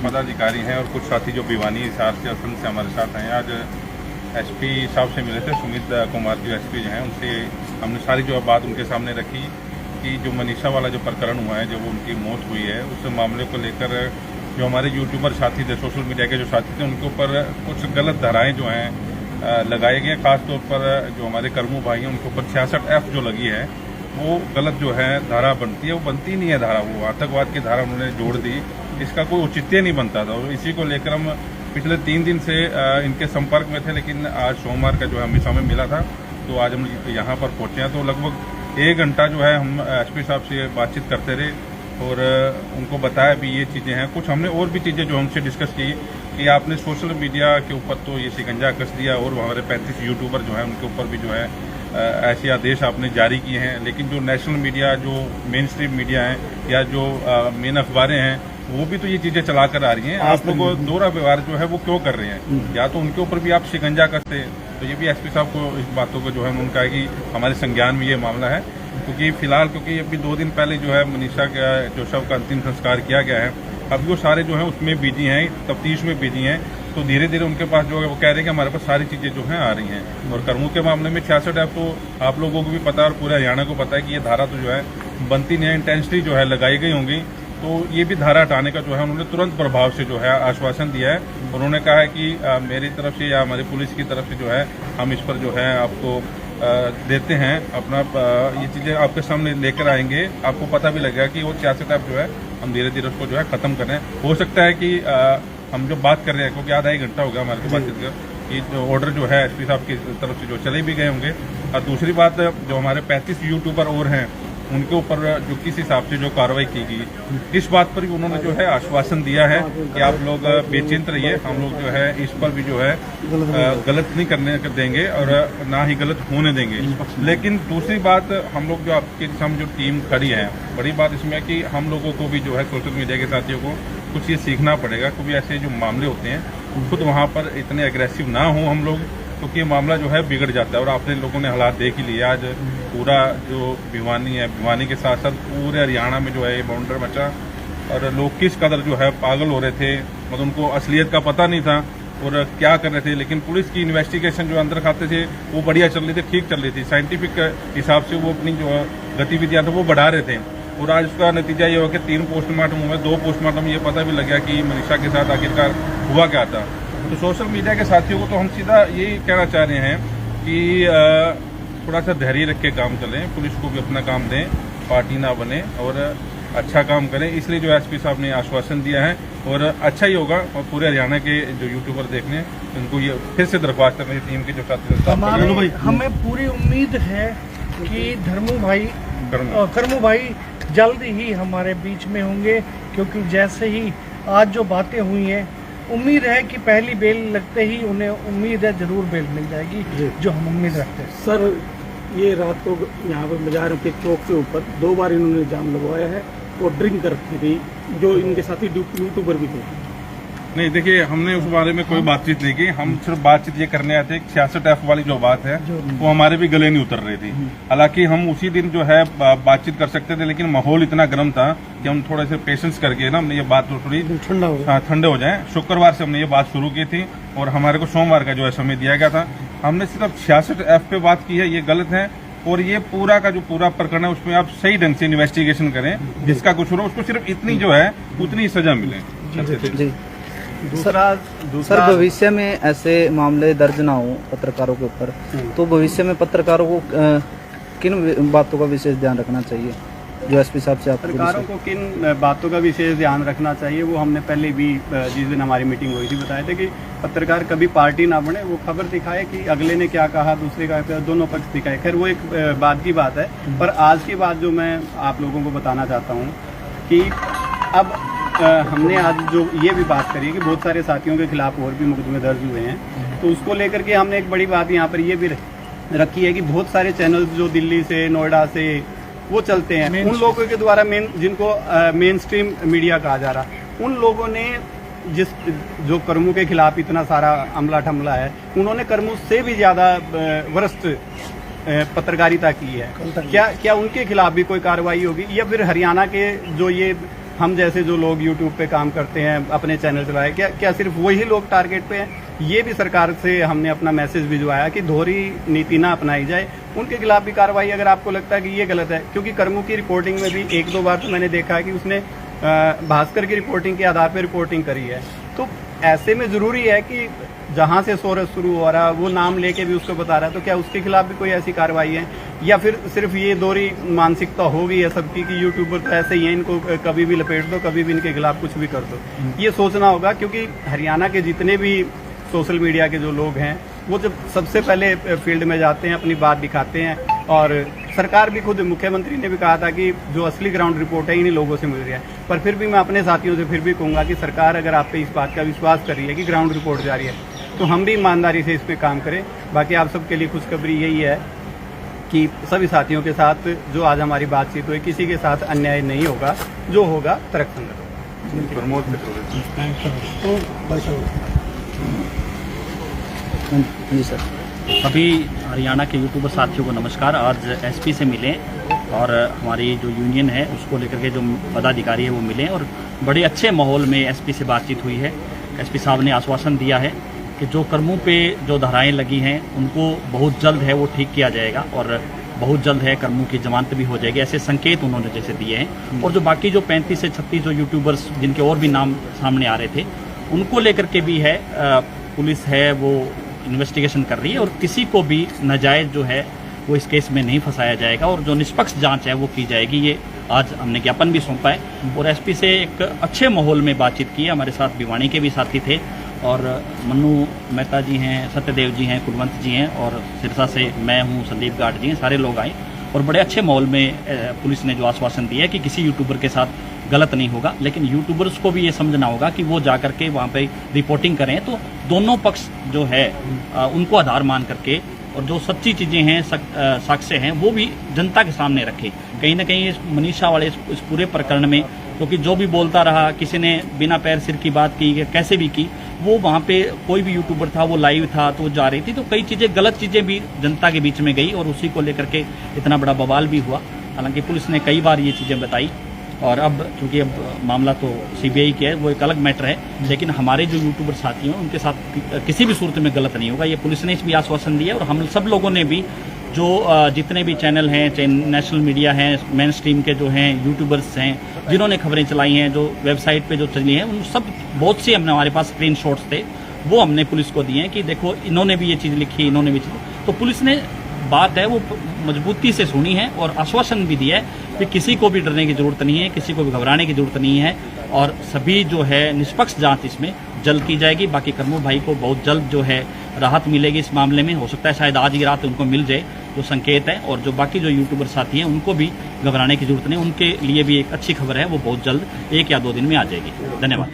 पदाधिकारी हैं और कुछ साथी जो भिवानी, हिसार से, असम से हमारे साथ हैं। आज एसपी साहब से मिले थे, सुमित कुमार जो एसपी जो हैं, उनसे हमने सारी जो बात उनके सामने रखी कि जो मनीषा वाला जो प्रकरण हुआ है, जब उनकी मौत हुई है, उस मामले को लेकर जो हमारे यूट्यूबर साथी थे, सोशल मीडिया के जो साथी थे, उनके ऊपर कुछ गलत धाराएँ जो हैं लगाए गए। खासतौर पर जो हमारे कर्मू भाई हैं उनके ऊपर 66F जो लगी है वो गलत जो है धारा बनती है, वो बनती नहीं है धारा, वो आतंकवाद की धारा उन्होंने जोड़ दी। इसका कोई औचित्य नहीं बनता था। और इसी को लेकर हम पिछले 3 दिन से इनके संपर्क में थे, लेकिन आज सोमवार का जो है हमें समय मिला था, तो आज हम यहाँ पर पहुँचे हैं। तो लगभग 1 घंटा जो है हम एसपी साहब से बातचीत करते रहे और उनको बताया भी ये चीज़ें हैं। कुछ हमने और भी चीज़ें जो हमसे डिस्कस की कि आपने सोशल मीडिया के ऊपर तो ये शिकंजा कस दिया और हमारे 35 यूट्यूबर जो है उनके ऊपर भी जो है ऐसे आदेश आपने जारी किए हैं, लेकिन जो नेशनल मीडिया, जो मेन स्ट्रीम मीडिया है या जो मेन अखबारें हैं, वो भी तो ये चीजें चला कर आ रही हैं। आप लोगों को दोहरा व्यवहार जो है वो क्यों कर रहे हैं? या तो उनके ऊपर भी आप शिकंजा कसते। तो ये भी एसपी साहब को इस बातों को जो है उन्होंने कहा कि हमारे संज्ञान में ये मामला है, क्योंकि फिलहाल क्योंकि अभी 2 दिन पहले जो है मनीषा का जो शव का अंतिम संस्कार किया गया है, अभी वो सारे जो है उसमें बिजी हैं, तफ्तीश में बिजी हैं। तो धीरे धीरे उनके पास जो है वो कह रहे हैं कि हमारे पास सारी चीजें जो हैं आ रही हैं। और कर्मू के मामले में 66F तो आप लोगों को भी पता है और पूरे हरियाणा को पता है कि ये धारा तो जो है बनती नहीं है, इंटेंशनली जो है लगाई गई होंगी। तो ये भी धारा हटाने का जो है उन्होंने तुरंत प्रभाव से जो है आश्वासन दिया है। उन्होंने कहा है कि मेरी तरफ से या हमारी पुलिस की तरफ से जो है हम इस पर जो है आपको देते हैं अपना ये चीजें आपके सामने लेकर आएंगे। आपको पता भी लगेगा कि वो 66F जो है हम धीरे धीरे उसको जो है खत्म करें। हो सकता है कि हम जो बात कर रहे हैं, क्योंकि आधा 1 घंटा हो गया हमारे को बातचीत कर, कि जो ऑर्डर जो है एसपी साहब की तरफ से जो चले भी गए होंगे। और दूसरी बात, जो हमारे 35 यूट्यूबर और हैं उनके ऊपर जो किस हिसाब से जो कार्रवाई की गई, इस बात पर भी उन्होंने जो है आश्वासन दिया है कि आप लोग बेचिंत रहिए, हम लोग जो है इस पर भी जो है गलत नहीं करने देंगे और ना ही गलत होने देंगे। लेकिन दूसरी बात, हम लोग जो आपके सामने जो टीम खड़ी है, बड़ी बात इसमें है कि हम लोगों को भी जो है सोशल मीडिया के साथियों को कुछ ये सीखना पड़ेगा, क्योंकि ऐसे जो मामले होते हैं खुद वहाँ पर इतने एग्रेसिव ना हो हम लोग, क्योंकि ये मामला जो है बिगड़ जाता है। और आपने लोगों ने हालात देख ही लिए। आज पूरा जो भिवानी है, भिवानी के साथ साथ पूरे हरियाणा में जो है ये बाउंडर मचा और लोग किस कदर जो है पागल हो रहे थे, मतलब उनको असलियत का पता नहीं था और क्या कर रहे थे। लेकिन पुलिस की इन्वेस्टिगेशन जो अंदर खाते थे वो बढ़िया चल रही थी, ठीक चल रही थी, साइंटिफिक हिसाब से वो अपनी जो गतिविधियां थे वो बढ़ा रहे थे। और आज उसका नतीजा ये हुआ कि 3 पोस्टमार्टम हुए, 2 पोस्टमार्टम ये पता भी लग गया कि मनीषा के साथ आखिरकार हुआ क्या था। तो सोशल मीडिया के साथियों को तो हम सीधा यही कहना चाह रहे हैं कि थोड़ा सा धैर्य रख के काम चलें, पुलिस को भी अपना काम दें, पार्टी ना बने और अच्छा काम करें। इसलिए जो एसपी साहब ने आश्वासन दिया है और अच्छा ही होगा। और पूरे हरियाणा के जो यूट्यूबर देखने उनको ये फिर से दरख्वास्त है मेरी टीम के जो साथी, हमें पूरी उम्मीद है कि कर्मू भाई जल्द ही हमारे बीच में होंगे, क्योंकि जैसे ही आज जो बातें हुई हैं, उम्मीद है कि पहली बेल लगते ही उन्हें उम्मीद है जरूर बेल मिल जाएगी, जो हम उम्मीद रखते हैं। सर, ये रात को यहाँ पर बाजार के चौक के ऊपर 2 बार इन्होंने जाम लगवाया है और ड्रिंक करती थी, जो इनके साथी यूट्यूबर भी थे। नहीं, देखिए, हमने उस बारे में कोई बातचीत नहीं की। हम सिर्फ बातचीत ये करने आए थे, 66F वाली जो बात है वो हमारे भी गले नहीं उतर रही थी। हालांकि हम उसी दिन जो है बातचीत कर सकते थे, लेकिन माहौल इतना गर्म था कि हम थोड़े से पेशेंस करके ना हमने ये बात थोड़ी ठंडे हो जाए। शुक्रवार से हमने ये बात शुरू की थी और हमारे को सोमवार का जो है समय दिया गया था। हमने सिर्फ 66F पे बात की है, ये गलत है। और ये पूरा का जो पूरा प्रकरण है उसमें आप सही ढंग से इन्वेस्टिगेशन करें, जिसका कुछ हो उसको सिर्फ इतनी जो है उतनी सजा मिले। सर, भविष्य में ऐसे मामले दर्ज ना हो पत्रकारों के ऊपर, तो भविष्य में पत्रकारों को किन बातों का विशेष ध्यान रखना चाहिए, जो एसपी साहब से आप? पत्रकारों को किन बातों का विशेष ध्यान रखना चाहिए वो हमने पहले भी जिस दिन हमारी मीटिंग हुई थी बताए थे कि पत्रकार कभी पार्टी ना बने, वो खबर दिखाए कि अगले ने क्या कहा, दूसरे का दोनों पक्ष दिखाए। खैर वो एक बात की बात है, पर आज की बात जो मैं आप लोगों को बताना चाहता हूँ कि अब हमने आज जो ये भी बात करी है कि बहुत सारे साथियों के खिलाफ और भी मुकदमे दर्ज हुए हैं, तो उसको लेकर के हमने एक बड़ी बात यहाँ पर ये भी रखी है कि बहुत सारे चैनल्स जो दिल्ली से, नोएडा से वो चलते हैं, उन लोगों के द्वारा जिनको मेन स्ट्रीम मीडिया कहा जा रहा, उन लोगों ने जो कर्मू के खिलाफ इतना सारा अमला ठमला है, उन्होंने कर्मू से भी ज़्यादा वरिष्ठ पत्रकारिता की है। क्या उनके खिलाफ भी कोई कार्रवाई होगी, या फिर हरियाणा के जो ये हम जैसे जो लोग यूट्यूब पे काम करते हैं, अपने चैनल चलाए, क्या सिर्फ वही लोग टारगेट पे हैं? ये भी सरकार से हमने अपना मैसेज भिजवाया कि दोहरी नीति ना अपनाई जाए, उनके खिलाफ भी कार्रवाई अगर आपको लगता है कि ये गलत है। क्योंकि कर्मू की रिपोर्टिंग में भी 1-2 बार तो मैंने देखा है कि उसने भास्कर की रिपोर्टिंग के आधार पर रिपोर्टिंग करी है। तो ऐसे में जरूरी है कि जहां से सोर्स शुरू हो रहा है वो नाम लेके भी उसको बता रहा है, तो क्या उसके खिलाफ भी कोई ऐसी कार्रवाई है? या फिर सिर्फ ये दोहरी मानसिकता हो गई है सबकी कि यूट्यूबर तो ऐसे ही हैं, इनको कभी भी लपेट दो, कभी भी इनके खिलाफ कुछ भी कर दो। ये सोचना होगा, क्योंकि हरियाणा के जितने भी सोशल मीडिया के जो लोग हैं वो जब सबसे पहले फील्ड में जाते हैं, अपनी बात दिखाते हैं। और सरकार भी, खुद मुख्यमंत्री ने भी कहा था कि जो असली ग्राउंड रिपोर्ट है इन्हीं लोगों से मिल रही है। पर फिर भी मैं अपने साथियों से फिर भी कहूँगा कि सरकार अगर आप पे इस बात का विश्वास कर रही है कि ग्राउंड रिपोर्ट जारी है, तो हम भी ईमानदारी से इस पे काम करें। बाकी आप सबके लिए खुशखबरी यही है कि सभी साथियों के साथ जो आज हमारी बातचीत हुई, किसी के साथ अन्याय नहीं होगा, जो होगा तर्कसंगत होगा। प्रमोद जी सर। सभी हरियाणा के यूट्यूबर साथियों को नमस्कार। आज एसपी से मिले और हमारी जो यूनियन है उसको लेकर के जो पदाधिकारी है वो मिले और बड़े अच्छे माहौल में एसपी से बातचीत हुई है। एसपी साहब ने आश्वासन दिया है कि जो कर्मों पे जो धाराएं लगी हैं उनको बहुत जल्द है वो ठीक किया जाएगा और बहुत जल्द है कर्मों की जमानत भी हो जाएगी, ऐसे संकेत उन्होंने जैसे दिए हैं। और जो बाकी जो 35 से 36 जो यूट्यूबर्स जिनके और भी नाम सामने आ रहे थे उनको लेकर के भी है पुलिस है वो इन्वेस्टिगेशन कर रही है और किसी को भी नाजायज जो है वो इस केस में नहीं फंसाया जाएगा और जो निष्पक्ष जांच है वो की जाएगी। ये आज हमने ज्ञापन भी सौंपा है और एसपी से एक अच्छे माहौल में बातचीत की है। हमारे साथ भिवानी के भी साथी थे और मन्नू मेहता जी हैं, सत्यदेव जी हैं, कुलवंत जी हैं और सिरसा से मैं हूँ, संदीप गाट जी हैं, सारे लोग आए और बड़े अच्छे माहौल में पुलिस ने जो आश्वासन दिया है कि किसी यूट्यूबर के साथ गलत नहीं होगा। लेकिन यूट्यूबर्स को भी ये समझना होगा कि वो जा करके वहाँ पे रिपोर्टिंग करें तो दोनों पक्ष जो है उनको आधार मान करके और जो सच्ची चीज़ें हैं, साक्ष्य हैं, वो भी जनता के सामने रखें। कहीं ना कहीं इस मनीषा वाले इस पूरे प्रकरण में क्योंकि जो भी बोलता रहा, किसी ने बिना पैर सिर की बात की, कैसे भी की, वो वहाँ पे कोई भी यूट्यूबर था वो लाइव था तो जा रही थी, तो कई चीज़ें, गलत चीज़ें भी जनता के बीच में गई और उसी को लेकर के इतना बड़ा बवाल भी हुआ। हालांकि पुलिस ने कई बार ये चीज़ें बताई और अब चूंकि अब मामला तो सीबीआई के है, वो एक अलग मैटर है, लेकिन हमारे जो यूट्यूबर साथी हैं उनके साथ किसी भी सूरत में गलत नहीं होगा, ये पुलिस ने भी आश्वासन दिया। और हम सब लोगों ने भी जो जितने भी चैनल हैं, चाहे नेशनल मीडिया हैं, मेन स्ट्रीम के जो हैं यूट्यूबर्स हैं, जिन्होंने खबरें चलाई हैं, जो वेबसाइट पे जो चली हैं, उन सब बहुत से हमने हमारे पास स्क्रीनशॉट्स थे, वो हमने पुलिस को दिए हैं कि देखो इन्होंने भी ये चीज़ लिखी, इन्होंने भी चीज़, तो पुलिस ने बात है वो मजबूती से सुनी है और आश्वासन भी दिया है कि किसी को भी डरने की जरूरत नहीं है, किसी को भी घबराने की जरूरत नहीं है और सभी जो है निष्पक्ष जांच इसमें जल्द की जाएगी। बाकी कर्मू भाई को बहुत जल्द जो है राहत मिलेगी इस मामले में, हो सकता है शायद आज ही रात उनको मिल जाए जो संकेत है। और जो बाकी जो यूट्यूबर साथी हैं उनको भी घबराने की जरूरत नहीं, उनके लिए भी एक अच्छी खबर है, वो बहुत जल्द 1 या 2 दिन में आ जाएगी। धन्यवाद।